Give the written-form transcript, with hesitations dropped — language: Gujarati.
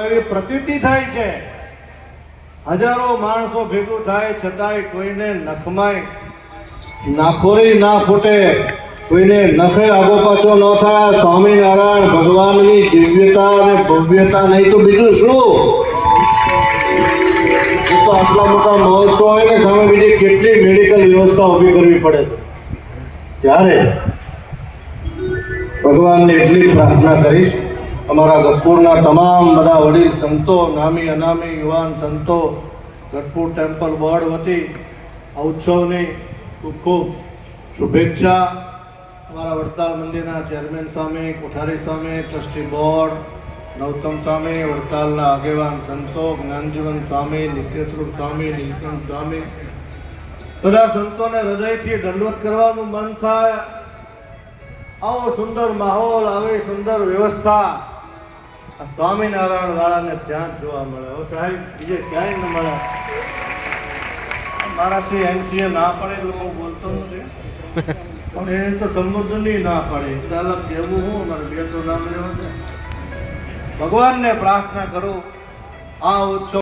એવી પ્રતીતિ થાય છે, હજારો માણસો ભેગું થાય છતાંય કોઈને નખમાય નાખોરી ના ફૂટે, કોઈને નખે આગો પાછો ન થાય. સ્વામિનારાયણ ભગવાનની દિવ્યતા અને ભવ્યતા નહીં તો બીજું શું? તો આટલા મોટા મહોત્સવ હોય ને સામે બીજી કેટલી મેડિકલ વ્યવસ્થા ઊભી કરવી પડે છે. ત્યારે ભગવાનને એટલી પ્રાર્થના કરીશ, અમારા ગઢપુરના તમામ બધા વડીલ સંતો, નામી અનામી યુવાન સંતો, ગઢપુર ટેમ્પલ બોર્ડ વતી આ ઉત્સવની ખૂબ ખૂબ શુભેચ્છા. અમારા વડતાલ મંદિરના ચેરમેન સ્વામી, કોઠારી સ્વામી, ટ્રસ્ટી બોર્ડ, નવતમ સ્વામી, વડતાલના આગેવાન સંતો, જ્ઞાનજીવન સ્વામી, નિત્યસ્વરૂપ સ્વામી, નીલકંઠ સ્વામી, બધા સંતોને હૃદયથી દંડવત કરવાનું મન થાય. આવો સુંદર માહોલ, આવી સુંદર વ્યવસ્થા આ સ્વામિનારાયણ વાળાને ત્યાં જ જોવા મળે. હો સાહેબ, બીજે ક્યાંય ન મળે. મારાથી એમસીએ ના પડે એટલે હું બોલતો નથી, પણ એને તો સંબોધનની ના પડે. ચાલક જેવું હું મારે બે તો નામ લેવા છે. ભગવાનને પ્રાર્થના કરું આ ઉત્સવ